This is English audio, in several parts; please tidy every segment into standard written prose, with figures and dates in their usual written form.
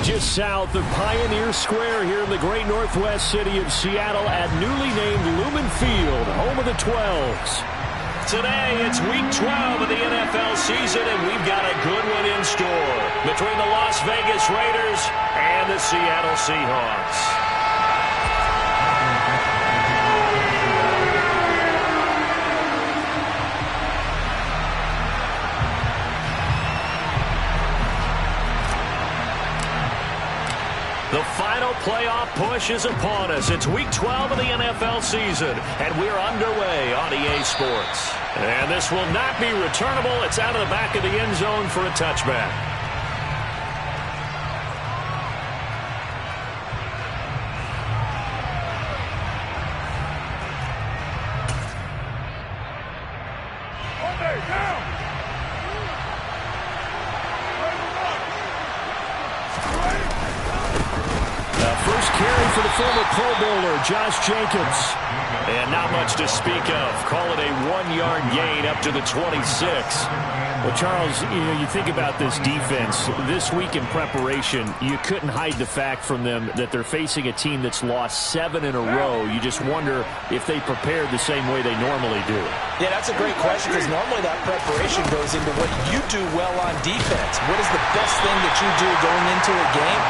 just south of Pioneer Square here in the great northwest city of Seattle at newly named Lumen Field, home of the 12s. Today, it's week 12 of the NFL season, and we've got a good one in store between the Las Vegas Raiders and the Seattle Seahawks. The final playoff push is upon us. It's week 12 of the NFL season, and we're underway on EA Sports. And this will not be returnable. It's out of the back of the end zone for a touchback. For the former Pro Bowler, Josh Jacobs. And not much to speak of. Call it a 1-yard gain up to the 26. Well, Charles, you think about this defense. This week in preparation, you couldn't hide the fact from them that they're facing a team that's lost 7 in a row. You just wonder if they prepared the same way they normally do. Yeah, that's a great question, because normally that preparation goes into what you do well on defense. What is the best thing that you do going into a game?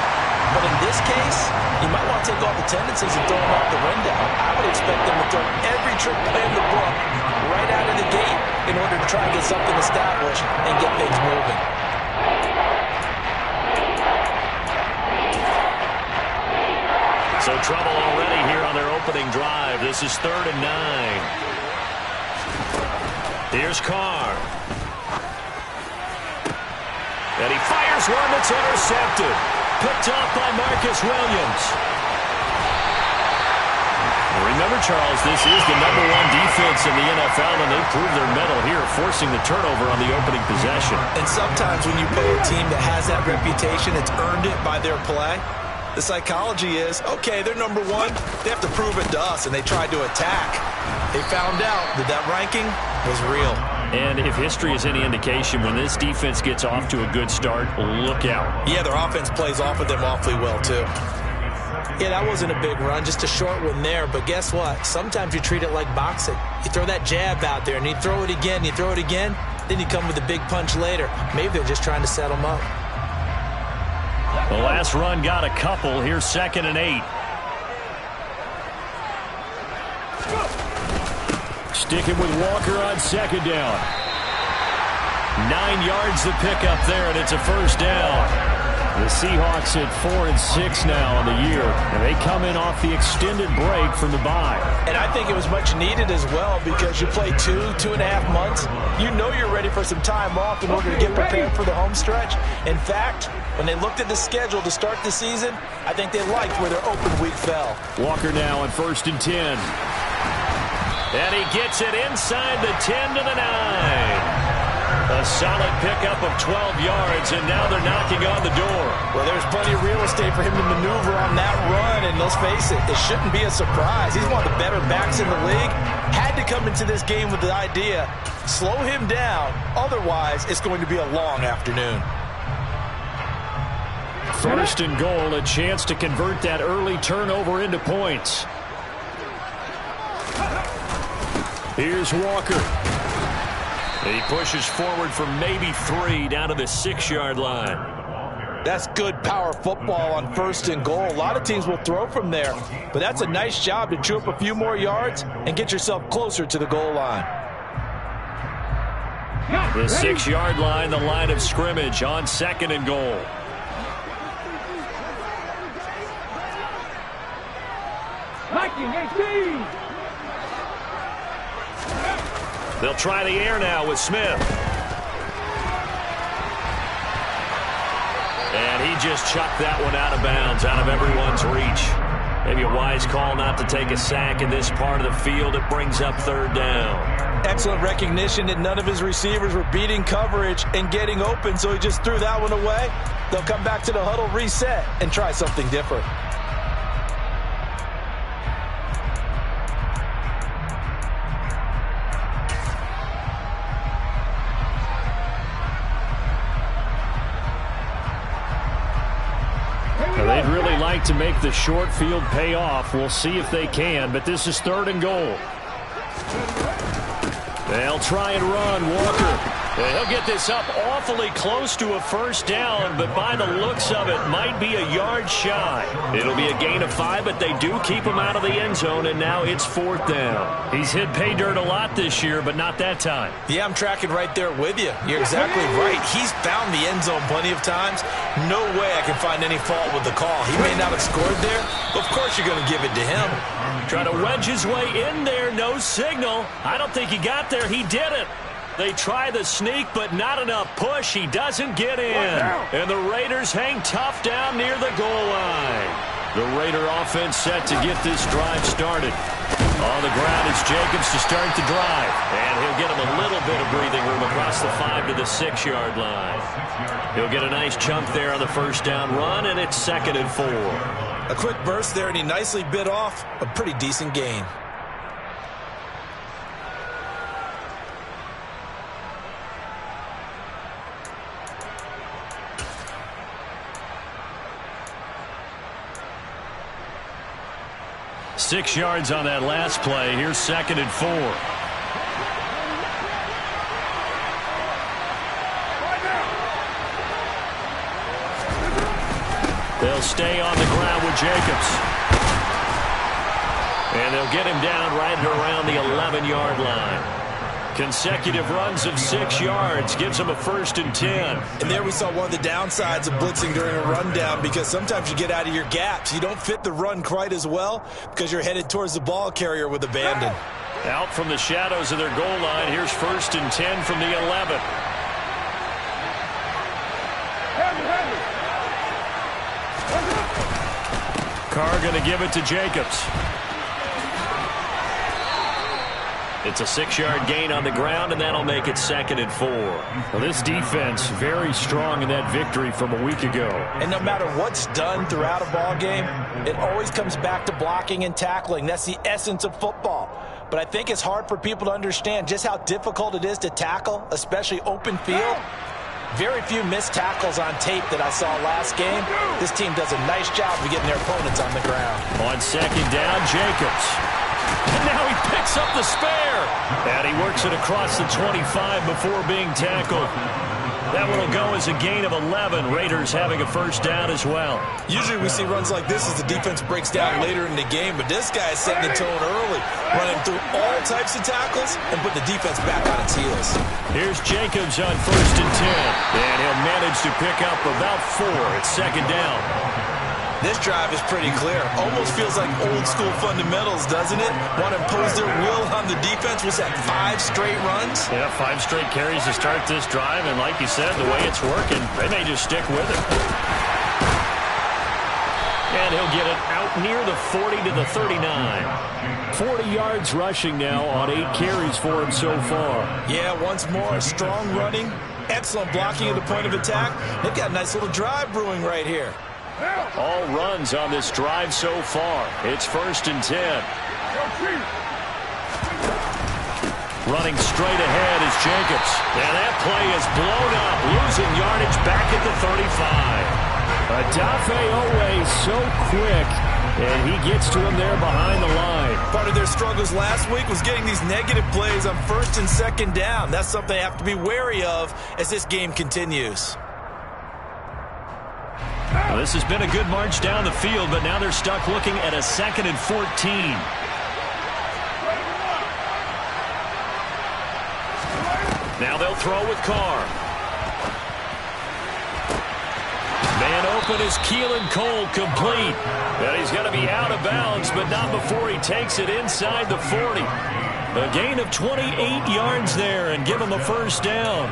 But in this case, you might want to take all the tendencies and throw them out the window. I would expect them to throw every trick play in the book right out of the gate in order to try and get something established and get things moving. So trouble already here on their opening drive. This is 3rd and 9. Here's Carr. And he fires one that's intercepted. Picked off by Marcus Williams. Remember, Charles, this is the #1 defense in the NFL, and they proved their mettle here, forcing the turnover on the opening possession. And sometimes when you play a team that has that reputation, it's earned it by their play. The psychology is, okay, they're #1. They have to prove it to us, and they tried to attack. They found out that that ranking was real. And if history is any indication, when this defense gets off to a good start, look out. Yeah, their offense plays off of them awfully well, too. Yeah, that wasn't a big run, just a short one there. But guess what? Sometimes you treat it like boxing. You throw that jab out there, and you throw it again, you throw it again, then you come with a big punch later. Maybe they're just trying to set them up. The last run got a couple. Here's 2nd and 8. Sticking with Walker on 2nd down. 9 yards to pick up there, and it's a 1st down. The Seahawks at 4-6 now on the year, and they come in off the extended break from the bye. And I think it was much needed as well, because you play 2.5 months. You know you're ready for some time off in order to get prepared for the home stretch. In fact, when they looked at the schedule to start the season, I think they liked where their open week fell. Walker now on 1st and 10. And he gets it inside the 10 to the 9. A solid pickup of 12 yards, and now they're knocking on the door. Well, there's plenty of real estate for him to maneuver on that run, and let's face it, it shouldn't be a surprise. He's one of the better backs in the league. Had to come into this game with the idea, slow him down, otherwise it's going to be a long afternoon. 1st and goal, a chance to convert that early turnover into points. Here's Walker. He pushes forward for maybe 3 down to the 6-yard line. That's good power football on 1st and goal. A lot of teams will throw from there, but that's a nice job to chew up a few more yards and get yourself closer to the goal line. The 6-yard line, the line of scrimmage on 2nd and goal. They'll try the air now with Smith. And he just chucked that one out of bounds, out of everyone's reach. Maybe a wise call not to take a sack in this part of the field. It brings up 3rd down. Excellent recognition that none of his receivers were beating coverage and getting open, so he just threw that one away. They'll come back to the huddle, reset, and try something different. They'd really like to make the short field pay off. We'll see if they can, but this is 3rd and goal. They'll try and run. Walker. He'll get this up awfully close to a first down, but by the looks of it, might be a yard shy. It'll be a gain of 5, but they do keep him out of the end zone, and now it's 4th down. He's hit pay dirt a lot this year, but not that time. Yeah, I'm tracking right there with you. You're exactly right. He's found the end zone plenty of times. No way I can find any fault with the call. He may not have scored there, but of course you're going to give it to him. Trying to wedge his way in there, no signal. I don't think he got there. He did it. They try the sneak, but not enough push. He doesn't get in. And the Raiders hang tough down near the goal line. The Raider offense set to get this drive started. On the ground is Jacobs to start the drive. And he'll get him a little bit of breathing room across the 5 to the 6-yard line. He'll get a nice chunk there on the first down run, and it's 2nd and 4. A quick burst there, and he nicely bit off a pretty decent gain. Six yards on that last play. Here's 2nd and 4. They'll stay on the ground with Jacobs. And they'll get him down right around the 11-yard line. Consecutive runs of 6 yards gives him a 1st and 10. And there we saw one of the downsides of blitzing during a rundown, because sometimes you get out of your gaps. You don't fit the run quite as well because you're headed towards the ball carrier with abandon. Out from the shadows of their goal line. Here's 1st and 10 from the 11. Carr going to give it to Jacobs. It's a 6-yard gain on the ground, and that'll make it 2nd and 4. Well, this defense very strong in that victory from a week ago. And no matter what's done throughout a ball game, it always comes back to blocking and tackling. That's the essence of football. But I think it's hard for people to understand just how difficult it is to tackle, especially open field. Very few missed tackles on tape that I saw last game. This team does a nice job of getting their opponents on the ground. On 2nd down, Jacobs. And now he picks up the spare. And he works it across the 25 before being tackled. That one will go as a gain of 11. Raiders having a 1st down as well. Usually we see runs like this as the defense breaks down later in the game, but this guy is setting the tone early, running through all types of tackles and put the defense back on its heels. Here's Jacobs on 1st and 10. And he'll manage to pick up about 4. It's 2nd down. This drive is pretty clear. Almost feels like old school fundamentals, doesn't it? Want to impose their will on the defense. Was that 5 straight runs? Yeah, 5 straight carries to start this drive. And like you said, the way it's working, they may just stick with it. And he'll get it out near the 40 to the 39. 40 yards rushing now on 8 carries for him so far. Yeah, once more, strong running, excellent blocking at the point of attack. They've got a nice little drive brewing right here. All runs on this drive so far. It's 1st and 10. Running straight ahead is Jacobs. And that play is blown up, losing yardage back at the 35. Adafe Owe so quick, and he gets to him there behind the line. Part of their struggles last week was getting these negative plays on 1st and 2nd down. That's something they have to be wary of as this game continues. Well, this has been a good march down the field, but now they're stuck looking at a 2nd and 14. Now they'll throw with Carr. Man open is Keelan Cole, complete. And he's going to be out of bounds, but not before he takes it inside the 40. A gain of 28 yards there and give him a 1st down.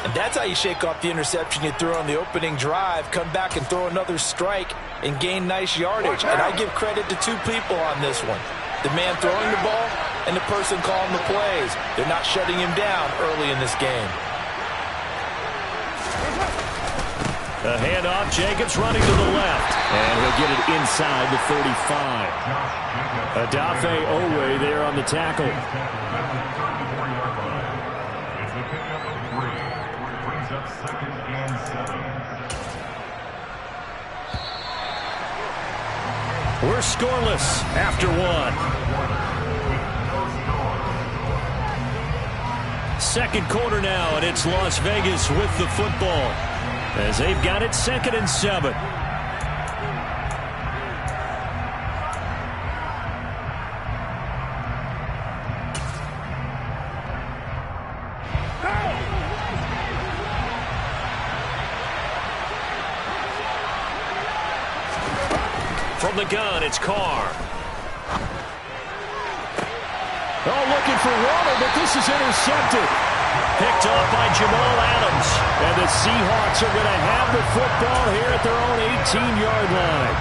And that's how you shake off the interception you threw on the opening drive, come back and throw another strike and gain nice yardage. And I give credit to 2 people on this one. The man throwing the ball and the person calling the plays. They're not shutting him down early in this game. A handoff, Jacobs running to the left. And he'll get it inside the 35. Adafe Owe there on the tackle. We're scoreless after one. Second quarter now, and it's Las Vegas with the football as they've got it 2nd and 7. From the gun, it's Carr. Oh, looking for Waller, but this is intercepted. Picked off by Jamal Adams. And the Seahawks are going to have the football here at their own 18-yard line.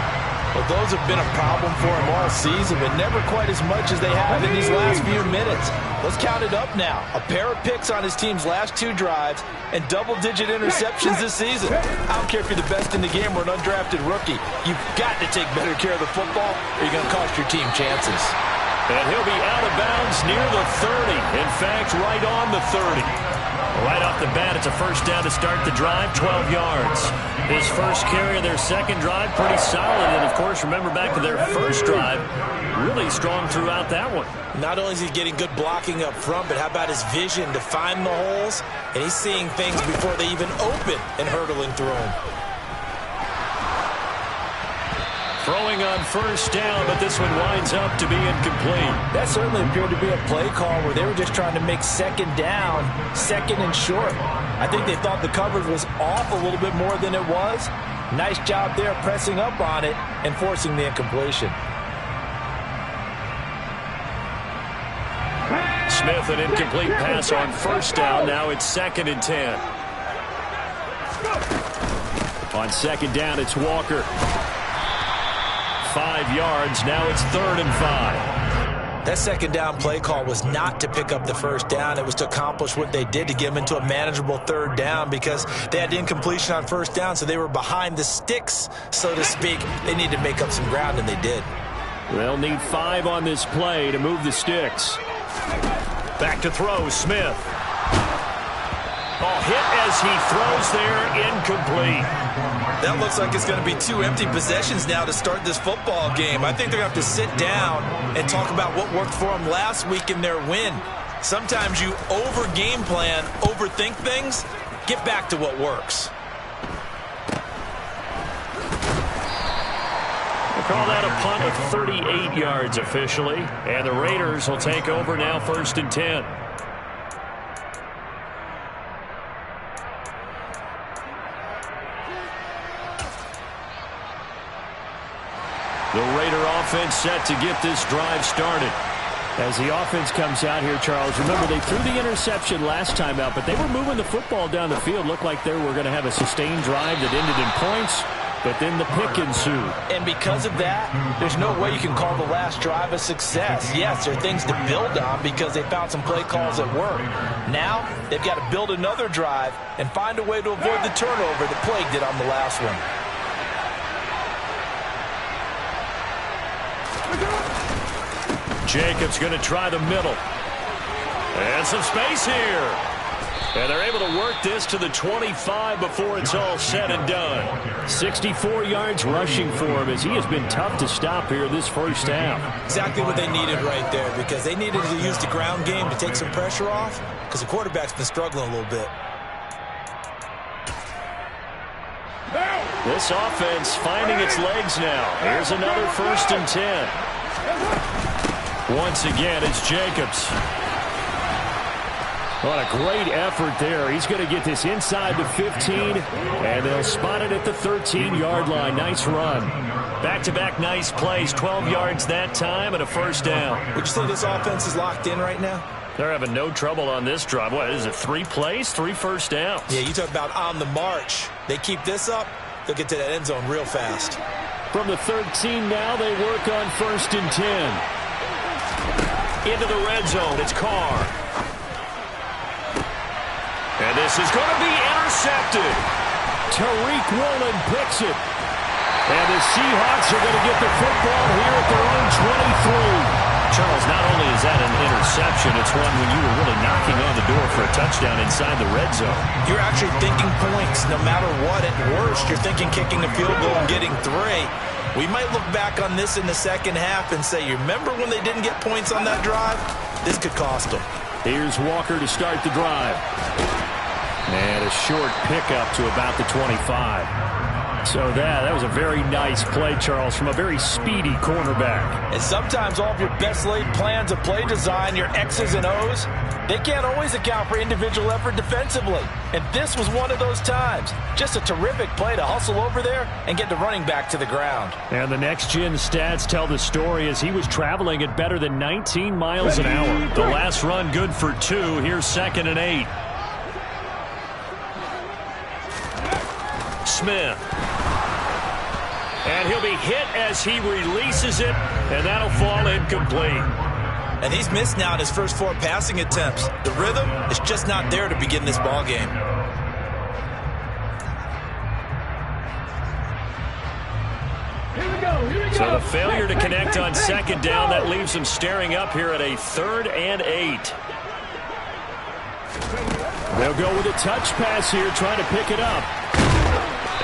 Well, those have been a problem for him all season, but never quite as much as they have in these last few minutes. Let's count it up now. A pair of picks on his team's last 2 drives and double-digit interceptions this season. I don't care if you're the best in the game or an undrafted rookie. You've got to take better care of the football or you're going to cost your team chances. And he'll be out of bounds near the 30. In fact, right on the 30. Right off the bat, it's a first down to start the drive, 12 yards. His first carry of their second drive, pretty solid. And, of course, remember back to their first drive, really strong throughout that one. Not only is he getting good blocking up front, but how about his vision to find the holes? And he's seeing things before they even open and hurdling through them. Throwing on first down, but this one winds up to be incomplete. That certainly appeared to be a play call where they were just trying to make second down, second and short. I think they thought the coverage was off a little bit more than it was. Nice job there pressing up on it and forcing the incompletion. Smith, an incomplete pass on first down. Now it's 2nd and 10. On second down, it's Walker. 5 yards. Now it's 3rd and 5. That second down play call was not to pick up the first down. It was to accomplish what they did to get them into a manageable 3rd down because they had incompletion on first down, so they were behind the sticks, so to speak. They needed to make up some ground, and they did. They'll need 5 on this play to move the sticks. Back to throw, Smith. Ball hit as he throws there, incomplete. That looks like it's going to be 2 empty possessions now to start this football game. I think they're going to have to sit down and talk about what worked for them last week in their win. Sometimes you over-game plan, overthink things. Get back to what works. We'll call that a punt of 38 yards officially. And the Raiders will take over now 1st and 10. The Raider offense set to get this drive started. As the offense comes out here, Charles, remember they threw the interception last time out, but they were moving the football down the field. Looked like they were going to have a sustained drive that ended in points, but then the pick ensued. And because of that, there's no way you can call the last drive a success. Yes, there are things to build on because they found some play calls that work. Now, they've got to build another drive and find a way to avoid the turnover that plagued it on the last one. Jacobs going to try the middle. And some space here. And they're able to work this to the 25 before it's all said and done. 64 yards rushing for him as he has been tough to stop here this first half. Exactly what they needed right there because they needed to use the ground game to take some pressure off because the quarterback's been struggling a little bit. This offense finding its legs now. Here's another 1st and 10. Once again, it's Jacobs. What a great effort there. He's going to get this inside the 15, and they'll spot it at the 13-yard line. Nice run. Back-to-back nice plays, 12 yards that time, and a first down. Would you say this offense is locked in right now? They're having no trouble on this drive. What is it, 3 plays, 3 first downs? Yeah, you talk about on the march. They keep this up, they'll get to that end zone real fast. From the 13 now, they work on 1st and 10. Into the red zone, it's Carr. And this is going to be intercepted. Tariq Woolen picks it. And the Seahawks are going to get the football here at their own 23. Charles, not only is that an interception, it's one when you were really knocking on the door for a touchdown inside the red zone. You're actually thinking points no matter what. At worst, you're thinking kicking a field goal and getting 3. We might look back on this in the second half and say, you remember when they didn't get points on that drive? This could cost them. Here's Walker to start the drive. And a short pickup to about the 25. So that was a very nice play, Charles, from a very speedy cornerback. And sometimes all of your best laid plans of play design, your X's and O's, they can't always account for individual effort defensively. And this was one of those times. Just a terrific play to hustle over there and get the running back to the ground. And the next-gen stats tell the story as he was traveling at better than 19 miles an hour. The last run good for 2. Here's 2nd and 8. Smith. And he'll be hit as he releases it, and that'll fall incomplete. And he's missed now in his first 4 passing attempts. The rhythm is just not there to begin this ball game. So the failure to connect on 2nd down, that leaves him staring up here at a 3rd and 8. They'll go with a touch pass here, trying to pick it up.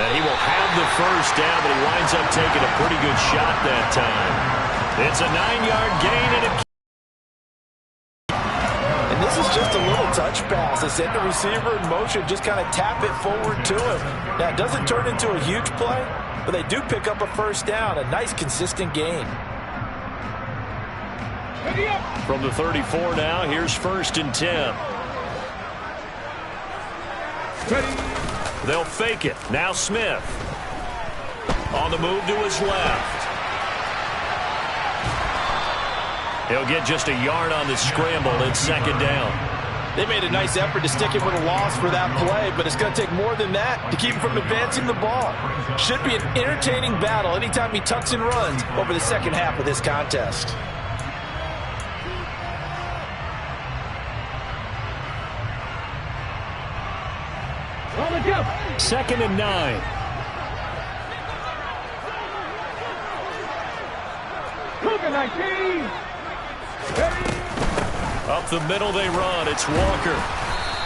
And he will have the first down, but he winds up taking a pretty good shot that time. It's a 9-yard gain and this is just a little touch pass. They send the receiver in motion, just kind of tap it forward to him. Now, it doesn't turn into a huge play, but they do pick up a first down, a nice, consistent gain. From the 34 now, here's 1st and 10. They'll fake it. Now Smith. On the move to his left. He'll get just a yard on the scramble. It's 2nd down. They made a nice effort to stick him with a loss for that play, but it's going to take more than that to keep him from advancing the ball. Should be an entertaining battle anytime he tucks and runs over the second half of this contest. Second and 9. Up the middle they run. It's Walker.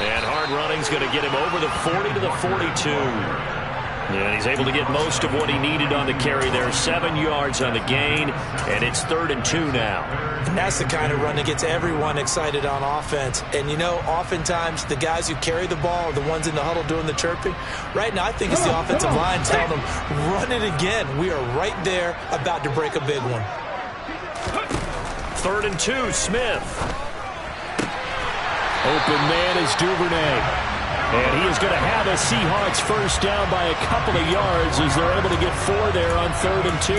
And hard running's going to get him over the 40 to the 42. And he's able to get most of what he needed on the carry there. 7 yards on the gain, and it's 3rd and 2 now. And that's the kind of run that gets everyone excited on offense. And, you know, oftentimes the guys who carry the ball are the ones in the huddle doing the chirping. Right now, I think it's the offensive line telling them, run it again. We are right there about to break a big one. 3rd and 2, Smith. Open man is Duvernay. And he is going to have a Seahawks first down by a couple of yards as they're able to get 4 there on 3rd and 2.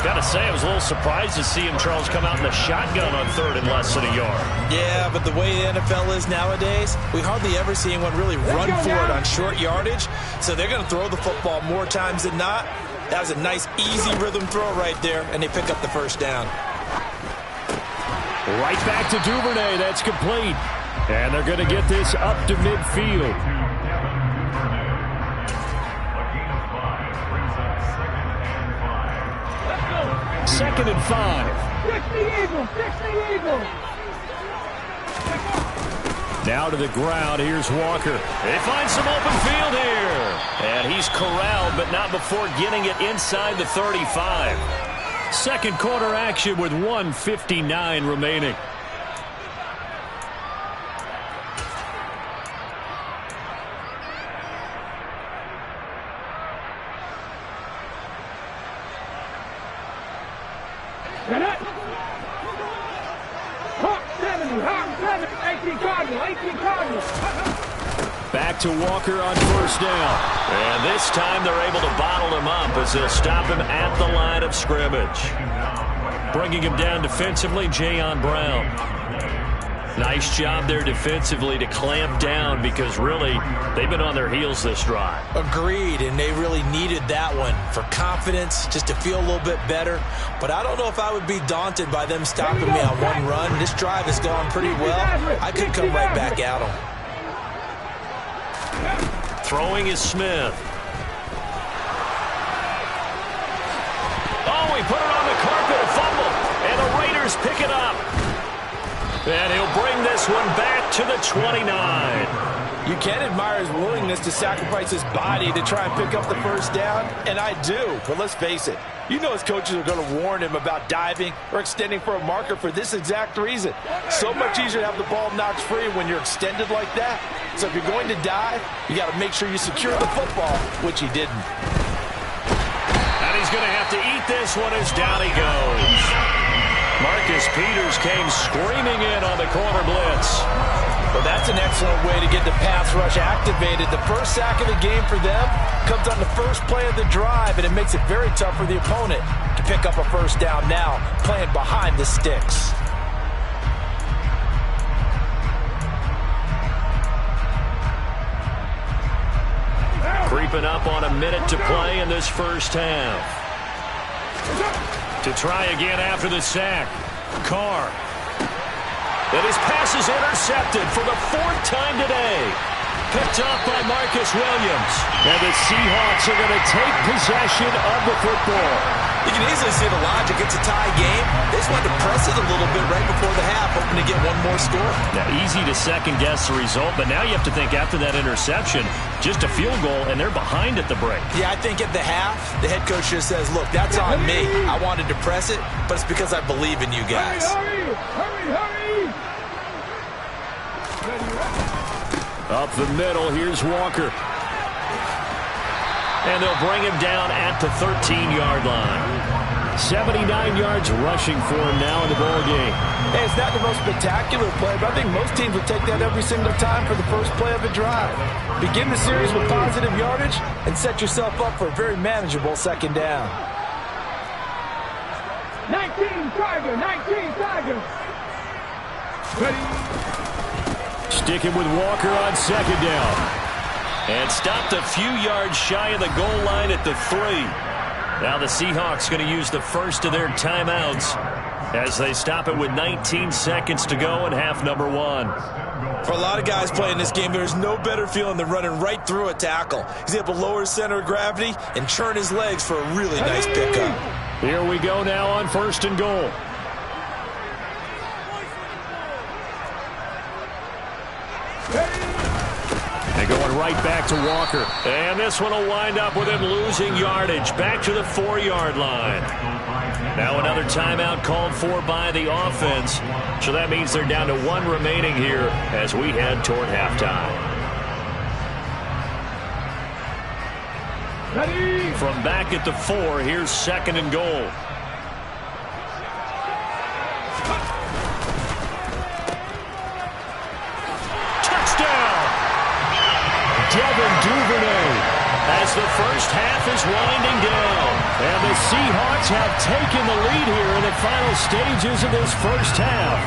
Got to say, I was a little surprised to see him, Charles, come out in the shotgun on 3rd and less than a yard. Yeah, but the way the NFL is nowadays, we hardly ever see anyone really run for it on short yardage. So they're going to throw the football more times than not. That was a nice, easy rhythm throw right there, and they pick up the first down. Right back to Duvernay. That's complete. And they're going to get this up to midfield. 2nd and 5. Fix the Eagle! Fix the Eagle! Now to the ground. Here's Walker. They find some open field here. And he's corralled, but not before getting it inside the 35. Second quarter action with 1:59 remaining. Back to Walker on first down. And this time they're able to bottle him up as they'll stop him at the line of scrimmage. Bringing him down defensively, Jayon Brown. Nice job there defensively to clamp down because really they've been on their heels this drive. Agreed, and they really needed that one for confidence, just to feel a little bit better. But I don't know if I would be daunted by them stopping me on one run. This drive has gone pretty well. I could come right back at them. Throwing is Smith. Oh, he put it on the carpet, a fumble, and the Raiders pick it up. And he'll bring this one back to the 29. You can admire his willingness to sacrifice his body to try and pick up the first down, and I do. But let's face it, you know his coaches are going to warn him about diving or extending for a marker for this exact reason. So much easier to have the ball knocked free when you're extended like that. So if you're going to dive, you got to make sure you secure the football, which he didn't. And he's going to have to eat this one as down he goes. Marcus Peters came screaming in on the corner blitz. Well, that's an excellent way to get the pass rush activated. The first sack of the game for them comes on the first play of the drive, and it makes it very tough for the opponent to pick up a first down now, playing behind the sticks. Creeping up on a minute to play in this first half. To try again after the sack. Carr. And his pass is intercepted for the fourth time today. Picked off by Marcus Williams. And the Seahawks are going to take possession of the football. You can easily see the logic. It's a tie game. They just wanted to press it a little bit right before the half, hoping to get one more score. Now, easy to second-guess the result, but now you have to think after that interception, just a field goal, and they're behind at the break. Yeah, I think at the half, the head coach just says, look, that's on me. I wanted to press it, but it's because I believe in you guys. Hurry! Up the middle, here's Walker. And they'll bring him down at the 13-yard line. 79 yards rushing for him now in the ball game. Hey, it's not the most spectacular play, but I think most teams would take that every single time for the first play of a drive. Begin the series with positive yardage and set yourself up for a very manageable second down. 19 Tiger. Ready. Sticking with Walker on second down. And stopped a few yards shy of the goal line at the 3. Now the Seahawks going to use the first of their timeouts as they stop it with 19 seconds to go in half number 1. For a lot of guys playing this game, there's no better feeling than running right through a tackle. He's able to lower his center of gravity and churn his legs for a really nice pickup. Here we go now on first and goal. And going right back to Walker. And this one will wind up with him losing yardage. Back to the 4-yard line. Now another timeout called for by the offense. So that means they're down to 1 remaining here as we head toward halftime. Ready. From back at the 4, here's second and goal. Devin Duvernay as the first half is winding down. And the Seahawks have taken the lead here in the final stages of this first half.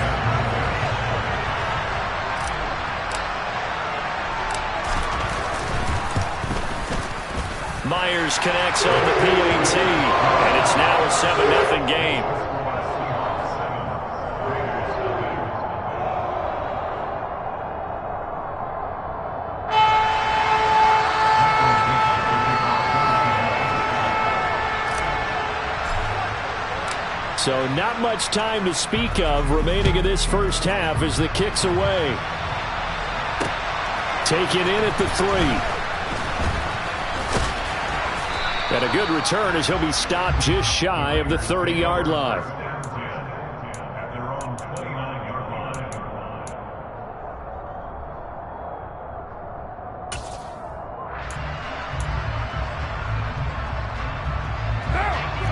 Myers connects on the PAT, and it's now a 7-0 game. So not much time to speak of remaining in this first half as the kick's away. Taken in at the 3. And a good return as he'll be stopped just shy of the 30-yard line.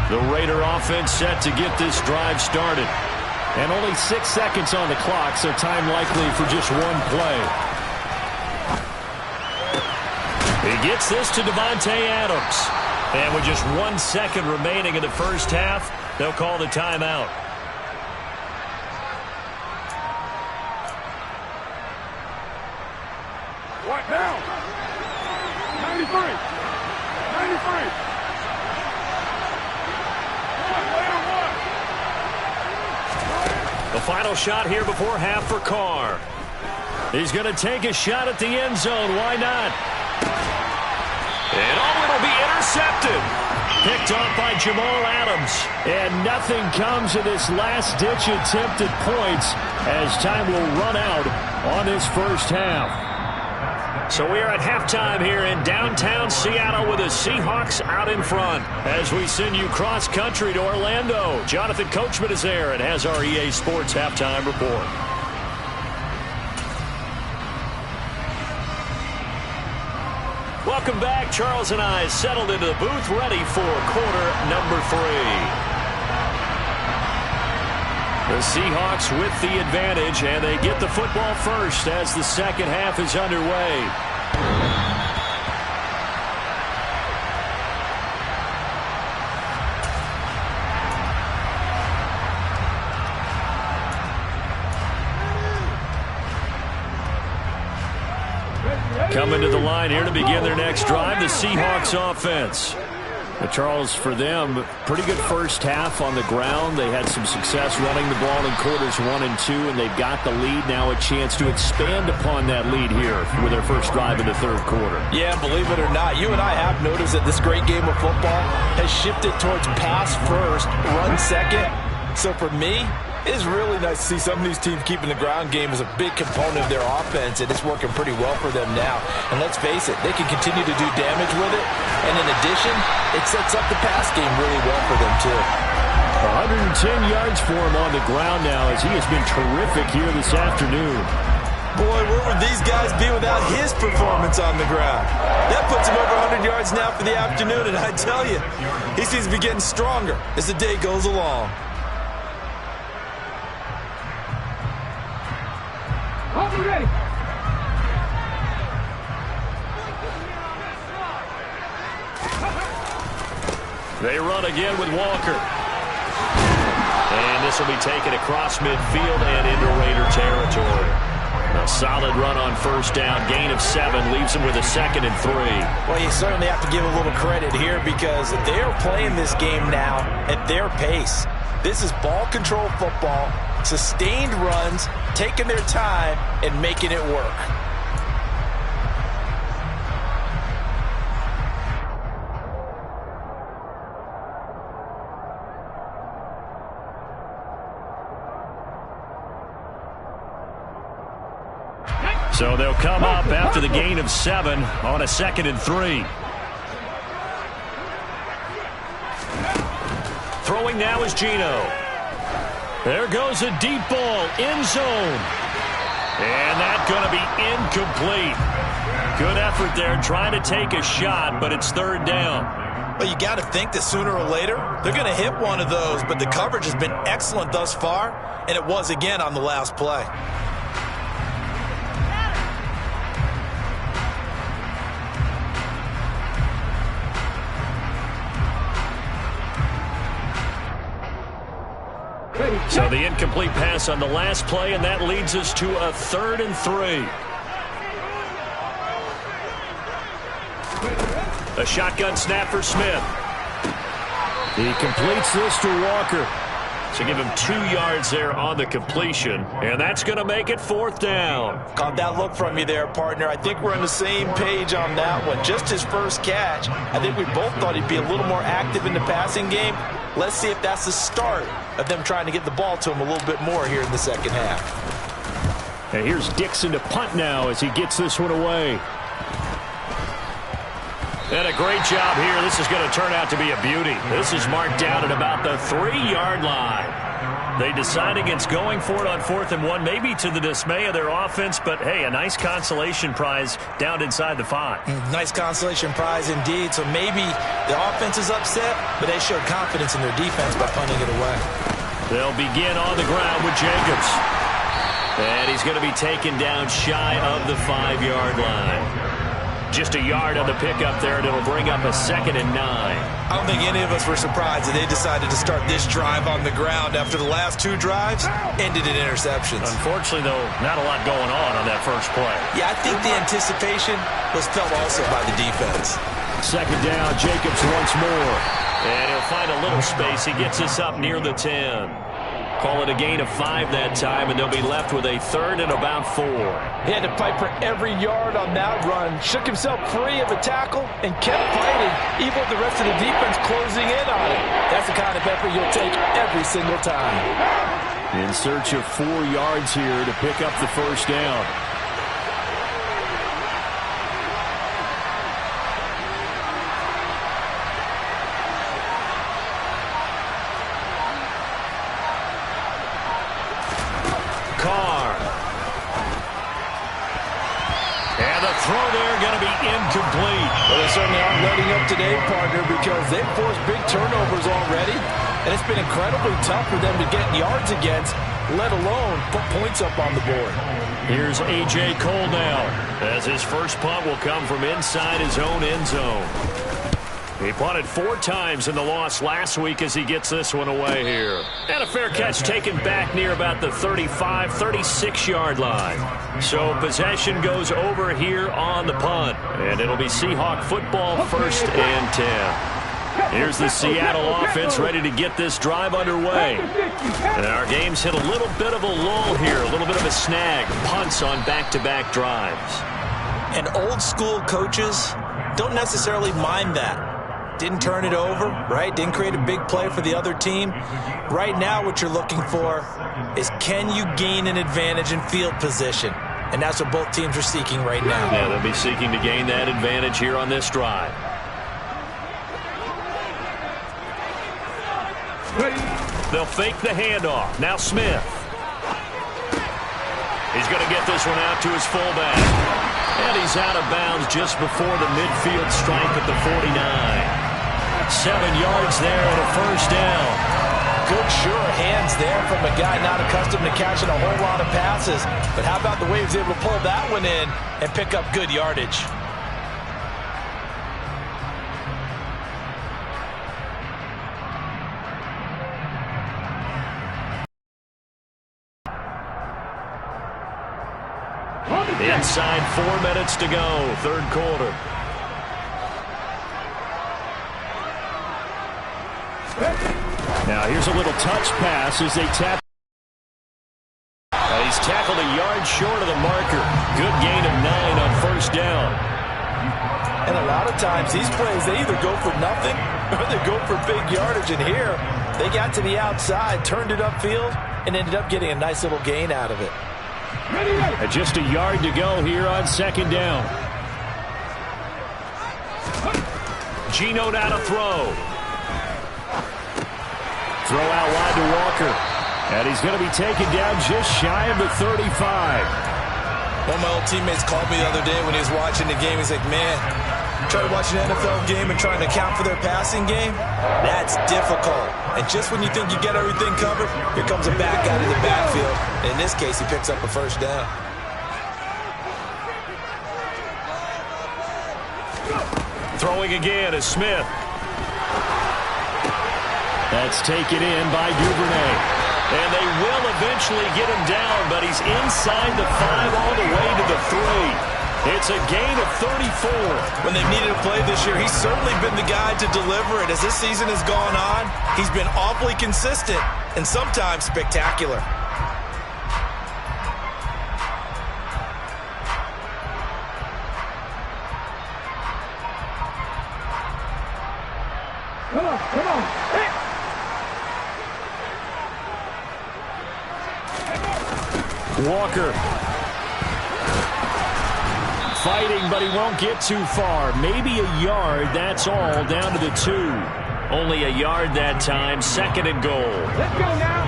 The Raider offense set to get this drive started. And only 6 seconds on the clock, so time likely for just one play. He gets this to Devontae Adams. And with just 1 second remaining in the first half, they'll call the timeout. What now? 93. The final shot here before half for Carr. He's going to take a shot at the end zone. Why not? And it'll be intercepted. Picked off by Jamal Adams. And nothing comes of this last-ditch attempt at points as time will run out on this first half. So we are at halftime here in downtown Seattle with the Seahawks out in front. As we send you cross-country to Orlando, Jonathan Coachman is there and has our EA Sports halftime report. Welcome back. Charles and I settled into the booth, ready for quarter number 3. The Seahawks with the advantage, and they get the football first as the second half is underway. Coming to the line here to begin their next drive, the Seahawks offense. But Charles, for them, pretty good first half on the ground. They had some success running the ball in quarters 1 and 2, and they've got the lead. Now a chance to expand upon that lead here with their first drive in the third quarter. Yeah, believe it or not, you and I have noticed that this great game of football has shifted towards pass first, run second. So for me, it's really nice to see some of these teams keeping the ground game as a big component of their offense, and it's working pretty well for them now. And let's face it, they can continue to do damage with it. And in addition, it sets up the pass game really well for them, too. 110 yards for him on the ground now, as he has been terrific here this afternoon. Boy, where would these guys be without his performance on the ground? That puts him over 100 yards now for the afternoon, and I tell you, he seems to be getting stronger as the day goes along. Ready. They run again with Walker. And this will be taken across midfield and into Raider territory. A solid run on first down. Gain of 7 leaves him with a 2nd and 3. Well, you certainly have to give a little credit here because they are playing this game now at their pace. This is ball control football, sustained runs, taking their time, and making it work. So they'll come up after the gain of 7 on a 2nd and 3. Throwing now is Geno. There goes a deep ball, end zone. And that's going to be incomplete. Good effort there, trying to take a shot, but it's 3rd down. Well, you got to think that sooner or later, they're going to hit one of those, but the coverage has been excellent thus far, and it was again on the last play. So the incomplete pass on the last play, and that leads us to a 3rd and 3. A shotgun snap for Smith. He completes this to Walker. So give him 2 yards there on the completion, and that's going to make it 4th down. Caught that look from you there, partner. I think we're on the same page on that one. Just his first catch. I think we both thought he'd be a little more active in the passing game. Let's see if that's the start of them trying to get the ball to him a little bit more here in the second half. And here's Dixon to punt now as he gets this one away. And a great job here. This is going to turn out to be a beauty. This is marked down at about the 3-yard line. They decide against going for it on 4th and 1, maybe to the dismay of their offense, but hey, a nice consolation prize down inside the 5. Nice consolation prize indeed. So maybe the offense is upset, but they showed confidence in their defense by punting it away. They'll begin on the ground with Jacobs. And he's going to be taken down shy of the 5-yard line. Just a yard on the pickup there, and it'll bring up a 2nd and 9. I don't think any of us were surprised that they decided to start this drive on the ground after the last 2 drives ended in interceptions. Unfortunately, though, not a lot going on that first play. Yeah, I think the anticipation was felt also by the defense. 2nd down, Jacobs once more. And he'll find a little space. He gets us up near the 10. Call it a gain of 5 that time, and they'll be left with a 3rd and about 4. He had to fight for every yard on that run, shook himself free of a tackle, and kept fighting, even with the rest of the defense closing in on him. That's the kind of effort you'll take every single time. In search of 4 yards here to pick up the first down. incomplete. Well, they certainly aren't letting up today, partner, because they've forced big turnovers already, and it's been incredibly tough for them to get yards against, let alone put points up on the board. Here's A.J. Cole now, as his first punt will come from inside his own end zone. He punted 4 times in the loss last week as he gets this one away here. And a fair catch taken back near about the 35, 36-yard line. So possession goes over here on the punt. And it'll be Seahawk football, 1st and 10. Here's the Seattle offense ready to get this drive underway. And our game's hit a little bit of a lull here, a little bit of a snag. Punts on back-to-back drives. And old-school coaches don't necessarily mind that. Didn't turn it over, right? Didn't create a big play for the other team. Right now what you're looking for is, can you gain an advantage in field position? And that's what both teams are seeking right now. Yeah, they'll be seeking to gain that advantage here on this drive. They'll fake the handoff. Now Smith. He's going to get this one out to his fullback. And he's out of bounds just before the midfield stripe at the 49. 7 yards there and a first down. Good, sure hands there from a guy not accustomed to catching a whole lot of passes. But how about the way he was able to pull that one in and pick up good yardage? Inside 4 minutes to go, 3rd quarter. Now here's a little touch pass as they tap. He's tackled a yard short of the marker. Good gain of 9 on 1st down. And a lot of times these plays, they either go for nothing or they go for big yardage. And here, they got to the outside, turned it upfield, and ended up getting a nice little gain out of it. Just a yard to go here on 2nd down. Geno now to throw. Throw out wide to Walker. And he's going to be taken down just shy of the 35. One of my old teammates called me the other day when he was watching the game. He's like, man, trying to watch an NFL game and trying to account for their passing game, that's difficult. And just when you think you get everything covered, here comes a back out of the backfield. In this case, he picks up a 1st down. Throwing again is Smith. That's taken in by Duvernay. And they will eventually get him down, but he's inside the 5 all the way to the 3. It's a gain of 34. When they've needed a play this year, he's certainly been the guy to deliver it. As this season has gone on, he's been awfully consistent and sometimes spectacular. Come on. Hey. Walker. Fighting, but he won't get too far. Maybe a yard, that's all, down to the 2. Only a yard that time, 2nd and goal. Let's go now.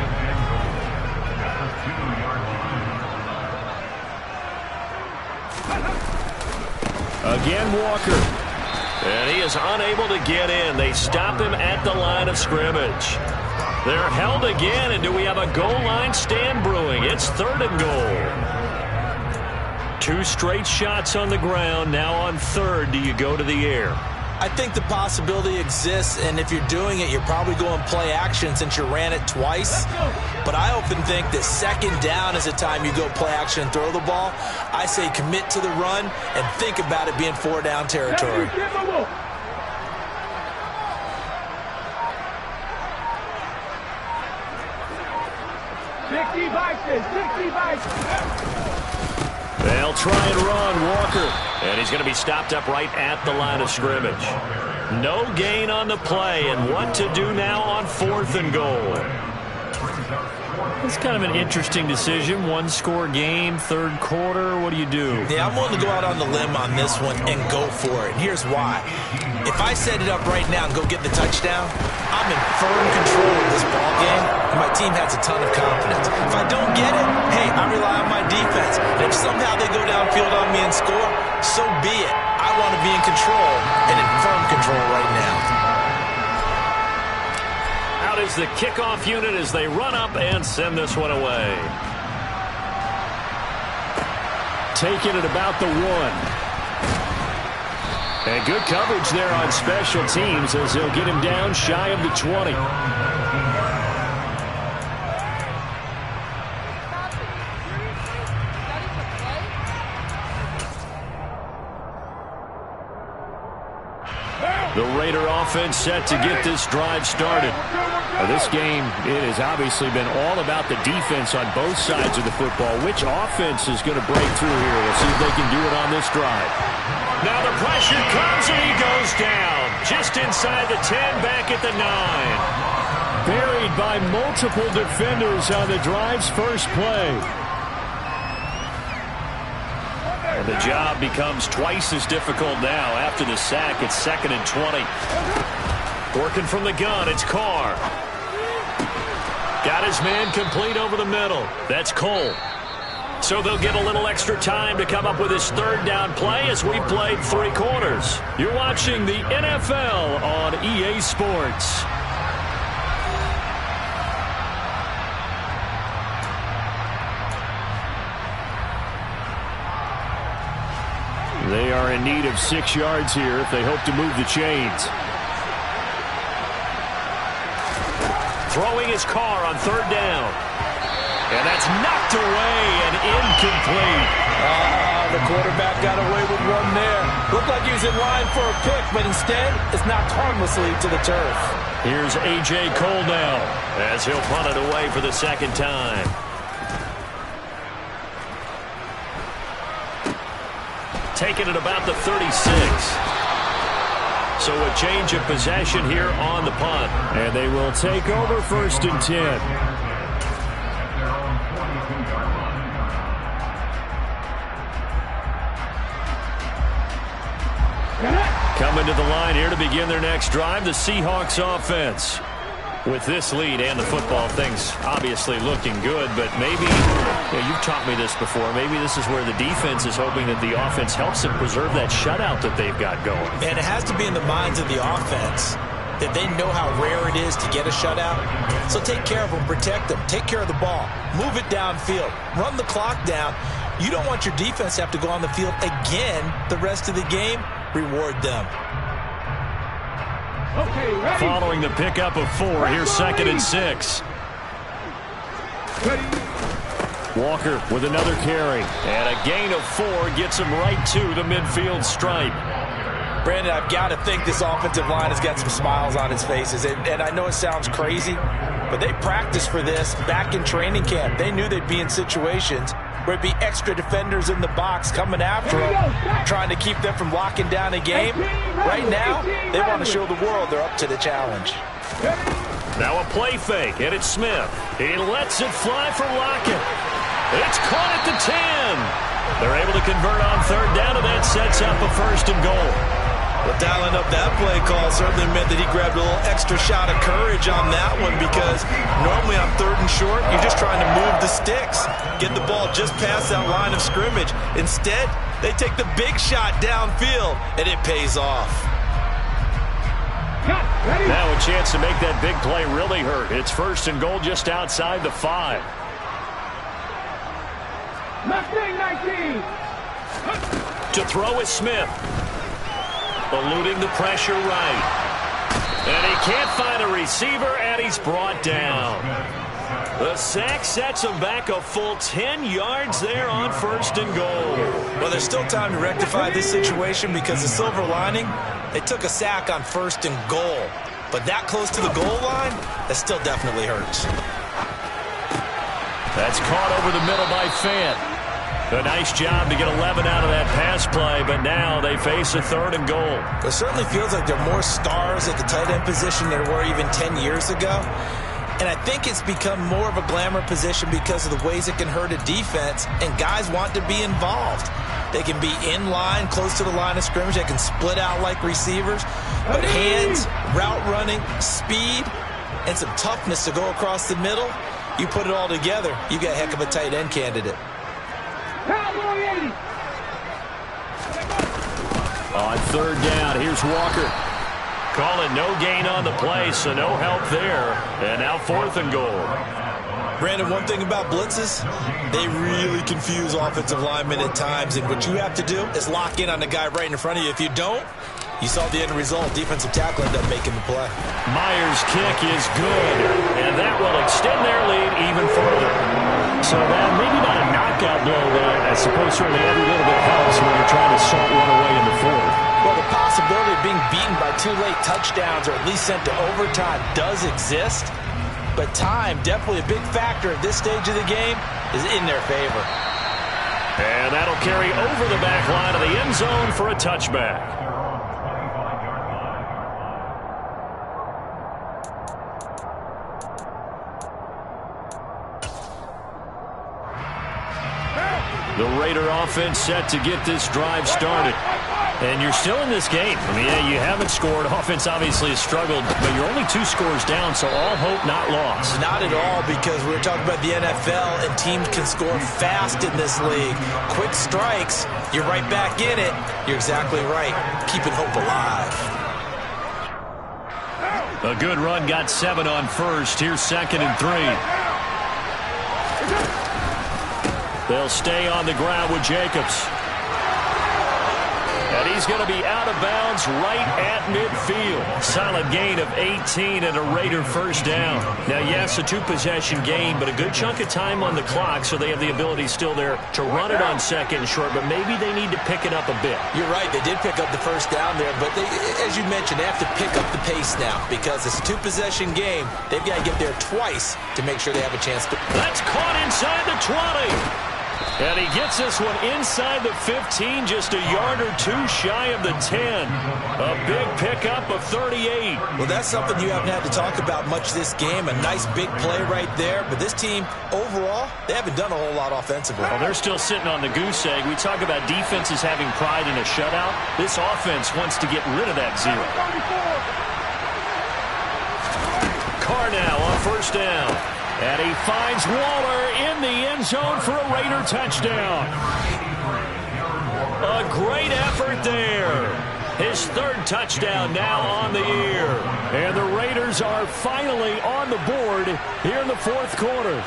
Again, Walker. And he is unable to get in. They stop him at the line of scrimmage. They're held again, and do we have a goal line stand brewing? It's 3rd and goal. 2 straight shots on the ground. Now on 3rd, do you go to the air? I think the possibility exists, and if you're doing it, you're probably going play action since you ran it twice. But I often think that 2nd down is the time you go play action and throw the ball. I say commit to the run and think about it being 4-down territory. 60 They'll try and run Walker. And he's going to be stopped up right at the line of scrimmage. No gain on the play. And what to do now on 4th and goal? It's kind of an interesting decision. One-score game, third quarter. What do you do? Yeah, I'm willing to go out on the limb on this one and go for it. Here's why. If I set it up right now and go get the touchdown, I'm in firm control of this ball game, and my team has a ton of confidence. If I don't get it, hey, I rely on my defense. And if somehow they go downfield on me and score, so be it. I want to be in control and in firm control right now. Out is the kickoff unit as they run up and send this one away. Taking it about the 1. And good coverage there on special teams as they'll get him down shy of the 20. The Raider offense set to get this drive started. This game, it has obviously been all about the defense on both sides of the football. Which offense is going to break through here? We'll see if they can do it on this drive. Now the pressure comes and he goes down. Just inside the 10, back at the 9. Buried by multiple defenders on the drive's first play. And the job becomes twice as difficult now after the sack. It's 2nd and 20. Working from the gun, it's Carr. Got his man complete over the middle. That's Cole. So they'll get a little extra time to come up with his third down play as we played 3 quarters. You're watching the NFL on EA Sports. They are in need of 6 yards here if they hope to move the chains. Throwing his car on 3rd down. And that's knocked away and incomplete. The quarterback got away with one there. Looked like he was in line for a pick, but instead it's knocked harmlessly to the turf. Here's A.J. Cole now as he'll punt it away for the 2nd time. Taking it about the 36. So a change of possession here on the punt. And they will take over 1st and 10. Coming to the line here to begin their next drive, the Seahawks offense. With this lead and the football, things obviously looking good, but maybe, you've taught me this before, maybe this is where the defense is hoping that the offense helps them preserve that shutout that they've got going. And it has to be in the minds of the offense that they know how rare it is to get a shutout. So take care of them, protect them, take care of the ball, move it downfield, run the clock down. You don't want your defense to have to go on the field again the rest of the game. Reward them. Okay, ready. Following the pickup of 4, here's 2nd and 6. Ready. Walker with another carry. And a gain of 4 gets him right to the midfield stripe. Brandon, I've got to think this offensive line has got some smiles on its faces. And I know it sounds crazy, but they practiced for this back in training camp. They knew they'd be in situations where it'd be extra defenders in the box coming after them, trying to keep them from locking down a game. Right now, they want to show the world they're up to the challenge. Now a play fake, and it's Smith. He lets it fly for Lockett. It's caught at the 10. They're able to convert on 3rd down, and that sets up a 1st and goal. Well, dialing up that play call certainly meant that he grabbed a little extra shot of courage on that one, because normally on 3rd and short, you're just trying to move the sticks, get the ball just past that line of scrimmage. Instead, they take the big shot downfield, and it pays off. Now a chance to make that big play really hurt. It's 1st and goal just outside the 5. Mustang 19. To throw is Smith. Eluding the pressure right. And he can't find a receiver, and he's brought down. The sack sets him back a full 10 yards there on 1st and goal. Well, there's still time to rectify this situation, because the silver lining, they took a sack on 1st and goal. But that close to the goal line, that still definitely hurts. That's caught over the middle by Fant. A nice job to get 11 out of that pass play, but now they face a 3rd and goal. It certainly feels like there are more stars at the tight end position than there were even 10 years ago. And I think it's become more of a glamour position because of the ways it can hurt a defense, and guys want to be involved. They can be in line, close to the line of scrimmage. They can split out like receivers. But hands, route running, speed, and some toughness to go across the middle, you put it all together, you got a heck of a tight end candidate. On third down, here's Walker. Calling no gain on the play, so no help there. And now 4th and goal. Brandon, one thing about blitzes, they really confuse offensive linemen at times, and what you have to do is lock in on the guy right in front of you. If you don't, you saw the end result. Defensive tackle ended up making the play. Myers' kick is good, and that will extend their lead even further. So that maybe not a knockout blow, but I suppose certainly every little bit helps when you're trying to salt one away in the 4th. Well, the possibility of being beaten by 2 late touchdowns or at least sent to overtime does exist. But time, definitely a big factor at this stage of the game, is in their favor. And that'll carry over the back line of the end zone for a touchback. The Raider offense set to get this drive started. And you're still in this game. I mean, yeah, you haven't scored. Offense obviously has struggled, but you're only 2 scores down, so all hope not lost. Not at all, because we're talking about the NFL, and teams can score fast in this league. Quick strikes, you're right back in it. You're exactly right. Keeping hope alive. A good run got 7 on first. Here's 2nd and 3. They'll stay on the ground with Jacobs. And he's going to be out of bounds right at midfield. Solid gain of 18 and a Raider first down. Now, yes, a 2-possession game, but a good chunk of time on the clock, so they have the ability still there to run it on 2nd and short, but maybe they need to pick it up a bit. You're right. They did pick up the first down there, but they, as you mentioned, they have to pick up the pace now because it's a 2-possession game. They've got to get there twice to make sure they have a chance to. That's caught inside the 20. And he gets this one inside the 15, just a yard or 2 shy of the 10. A big pickup of 38. Well, that's something you haven't had to talk about much this game. A nice big play right there. But this team, overall, they haven't done a whole lot offensively. Well, they're still sitting on the goose egg. We talk about defenses having pride in a shutout. This offense wants to get rid of that 0. Carr now on first down. And he finds Waller in the end zone for a Raider touchdown. A great effort there. His 3rd touchdown now on the year. And the Raiders are finally on the board here in the 4th quarter.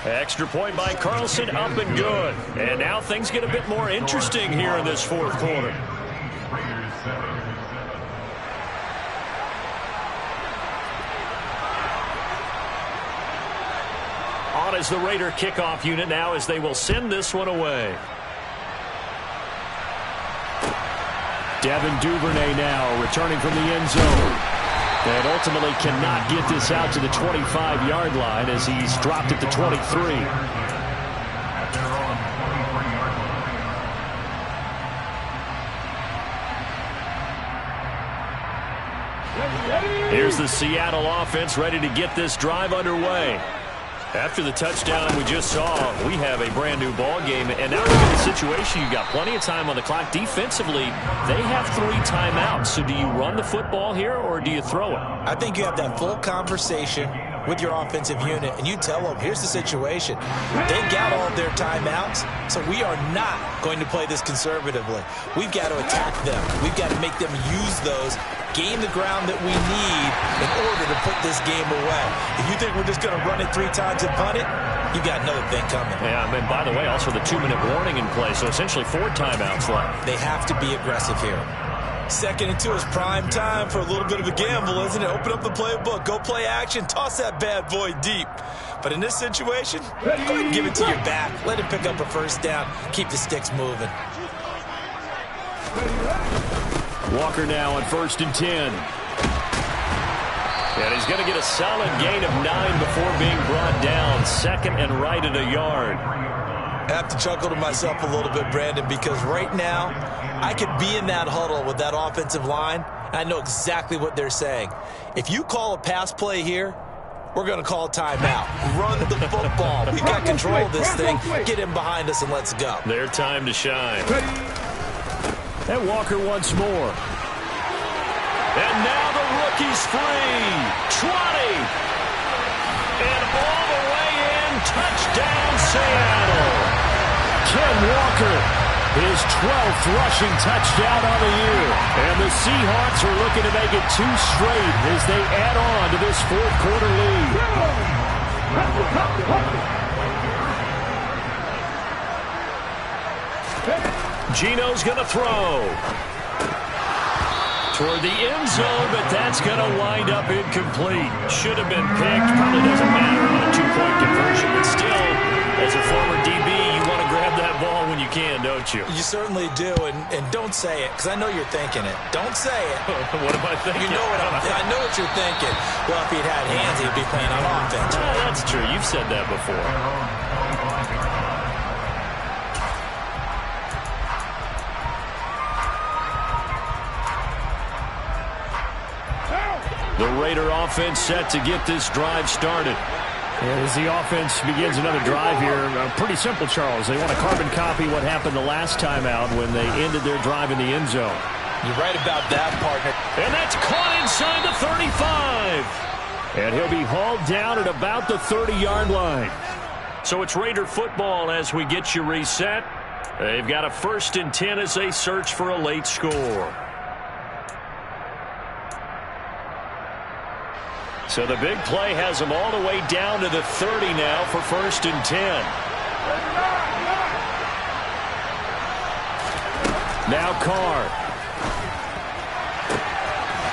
Extra point by Carlson, up and good. And now things get a bit more interesting here in this 4th quarter. On as the Raider kickoff unit now as they will send this one away. Devin Duvernay now returning from the end zone. And ultimately cannot get this out to the 25-yard line as he's dropped at the 23. Here's the Seattle offense ready to get this drive underway. After the touchdown we just saw, we have a brand new ball game. And now look at the situation. You've got plenty of time on the clock. Defensively, they have 3 timeouts. So do you run the football here or do you throw it? I think you have that full conversation with your offensive unit, and you tell them, here's the situation. They've got all their timeouts, so we are not going to play this conservatively. We've got to attack them. We've got to make them use those, gain the ground that we need in order to put this game away. If you think we're just going to run it 3 times and punt it, you got another thing coming. Yeah, and by the way, also the 2-minute warning in play, so essentially 4 timeouts left. They have to be aggressive here. 2nd and 2 is prime time for a little bit of a gamble, isn't it? Open up the playbook, go play action, toss that bad boy deep. But in this situation, go ahead and give it to your back. Let him pick up a first down. Keep the sticks moving. Walker now on 1st and 10. And he's going to get a solid gain of 9 before being brought down. 2nd and right at a yard. I have to chuckle to myself a little bit, Brandon, because right now I could be in that huddle with that offensive line, I know exactly what they're saying. If you call a pass play here, we're going to call a timeout. Run the football. We've got control of this thing. Get him behind us and let's go. Their time to shine. And Walker once more. And now the rookie's free. 20. And all the way in. Touchdown, Seattle. Ken Walker, his 12th rushing touchdown on the year. And the Seahawks are looking to make it 2 straight as they add on to this fourth quarter lead. Gino's going to throw. Toward the end zone, but that's going to wind up incomplete. Should have been picked. Probably doesn't matter on a 2-point conversion, but still, as a former DB, you want to grab that ball when you can, don't you? You certainly do, and don't say it, because I know you're thinking it. Don't say it. What am I thinking? You know I know what you're thinking. Well, if he'd had hands, he'd be playing on offense. That's true. You've said that before. The Raider offense set to get this drive started. As the offense begins another drive here, pretty simple, Charles. They want to carbon copy what happened the last time out when they ended their drive in the end zone. You're right about that, partner. And that's caught inside the 35. And he'll be hauled down at about the 30-yard line. So it's Raider football as we get you reset. They've got a 1st and 10 as they search for a late score. So the big play has them all the way down to the 30 now for 1st and 10. Now Carr.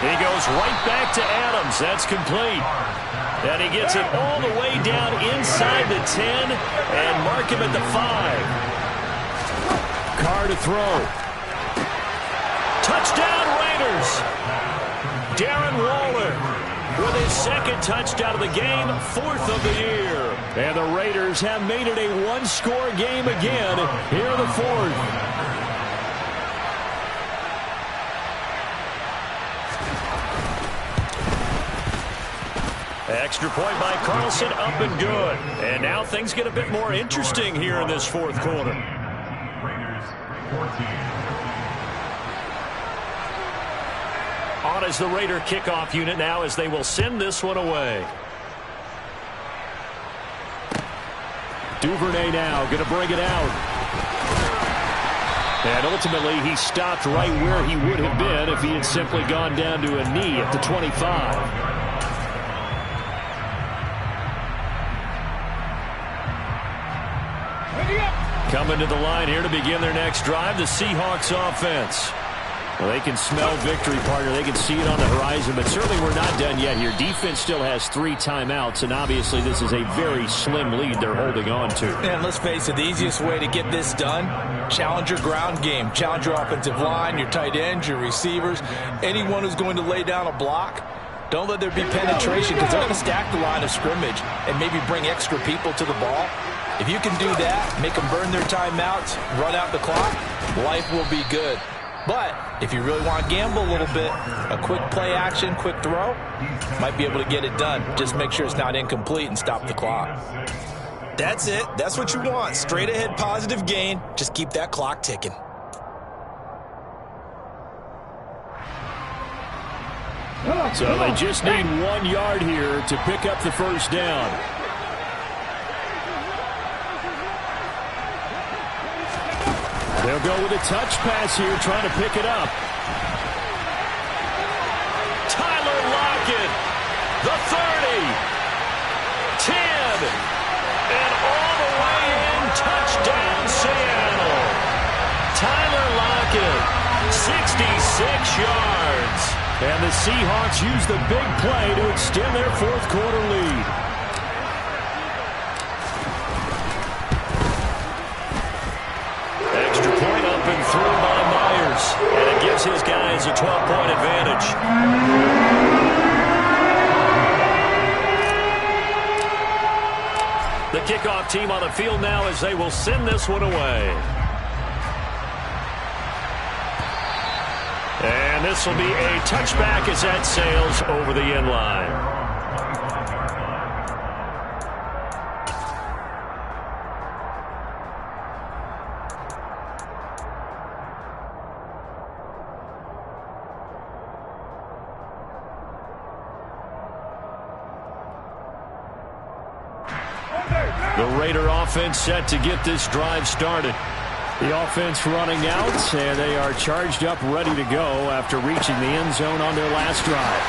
He goes right back to Adams. That's complete. And he gets it all the way down inside the 10 and mark him at the 5. Carr to throw. Touchdown Raiders. Darren Waller with his 2nd touchdown of the game, 4th of the year. And the Raiders have made it a 1-score game again here in the 4th. Extra point by Carlson, up and good. And now things get a bit more interesting here in this 4th quarter. Raiders 14. On is the Raider kickoff unit now as they will send this one away. Duvernay now going to bring it out. And ultimately he stopped right where he would have been if he had simply gone down to a knee at the 25. Coming to the line here to begin their next drive, the Seahawks offense. Well, they can smell victory, partner. They can see it on the horizon, but certainly we're not done yet here. Defense still has 3 timeouts, and obviously this is a very slim lead they're holding on to. And let's face it, the easiest way to get this done, challenge your ground game. Challenge your offensive line, your tight ends, your receivers, anyone who's going to lay down a block. Don't let there be penetration because they're going to stack the line of scrimmage and maybe bring extra people to the ball. If you can do that, make them burn their timeouts, run out the clock, life will be good. But if you really want to gamble a little bit, a quick play action, quick throw, might be able to get it done. Just make sure it's not incomplete and stop the clock. That's it. That's what you want. Straight ahead positive gain. Just keep that clock ticking. So they just need 1 yard here to pick up the 1st down. They'll go with a touch pass here, trying to pick it up. Tyler Lockett, the 30, 10, and all the way in, touchdown Seattle. Tyler Lockett, 66 yards. And the Seahawks use the big play to extend their 4th quarter lead. Extra point up and through by Myers. And it gives his guys a 12-point advantage. The kickoff team on the field now as they will send this one away. And this will be a touchback as that sails over the end line. The Raider offense set to get this drive started. The offense running out, and they are charged up, ready to go after reaching the end zone on their last drive.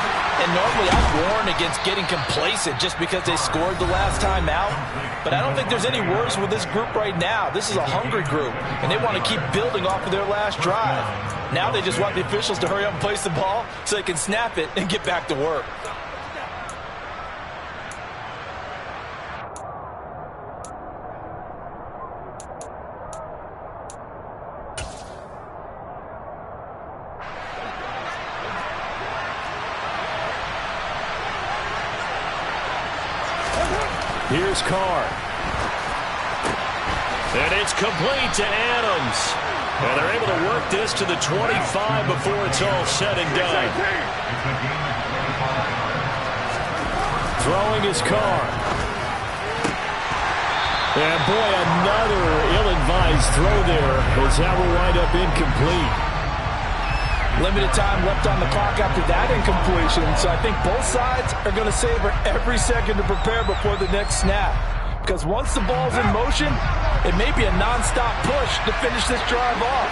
And normally I warn against getting complacent just because they scored the last time out. But I don't think there's any worries with this group right now. This is a hungry group, and they want to keep building off of their last drive. Now they just want the officials to hurry up and place the ball so they can snap it and get back to work. Here's Carr. And it's complete to Adams. And they're able to work this to the 25 before it's all said and done. Throwing his Carr. And boy, another ill-advised throw there as that will wind up incomplete. Limited time left on the clock after that incompletion, so I think both sides are going to savor every second to prepare before the next snap. Because once the ball's in motion, it may be a non-stop push to finish this drive off.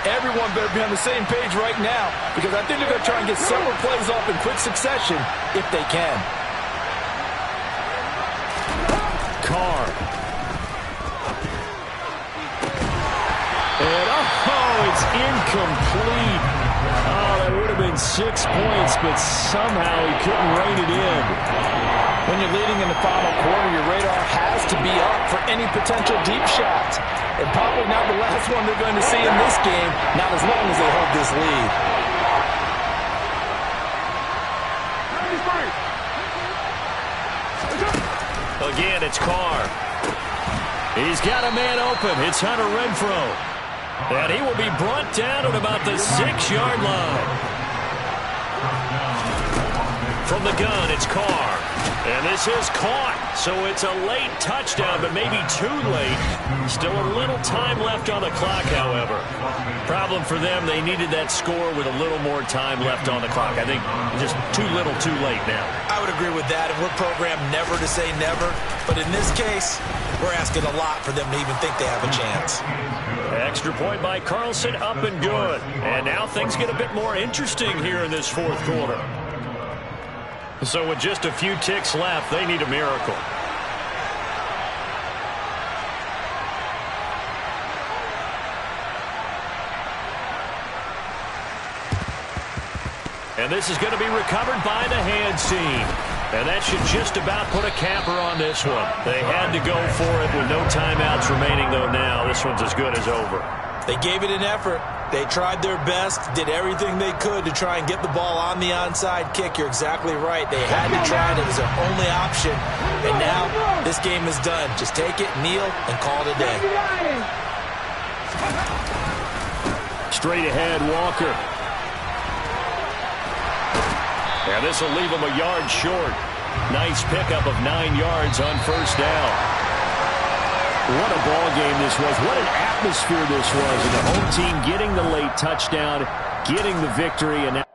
Everyone better be on the same page right now, because I think they're going to try and get several plays off in quick succession if they can. Carr. And it's incomplete. Oh, that would have been 6 points, but somehow he couldn't rein it in. When you're leading in the final quarter, your radar has to be up for any potential deep shots. And probably not the last one they're going to see in this game, not as long as they hold this lead. Again, it's Carr. He's got a man open. It's Hunter Renfrow. And he will be brought down at about the 6-yard line. From the gun, it's Carr. And this is caught. So it's a late touchdown, but maybe too late. Still a little time left on the clock, however. Problem for them, they needed that score with a little more time left on the clock. I think just too little, too late now. I would agree with that, and we're programmed never to say never. But in this case, we're asking a lot for them to even think they have a chance. Extra point by Carlson, up and good. And now things get a bit more interesting here in this fourth quarter. So with just a few ticks left, they need a miracle. And this is going to be recovered by the hands team. And that should just about put a capper on this one. They had to go for it with no timeouts remaining, though now this one's as good as over. They gave it an effort. They tried their best, did everything they could to try and get the ball on the onside kick. You're exactly right. They had to try it. It was their only option. And now this game is done. Just take it, kneel, and call it a day. Straight ahead, Walker. And this will leave him a yard short. Nice pickup of 9 yards on first down. What a ball game this was. What an atmosphere this was. And the home team getting the late touchdown, getting the victory, and now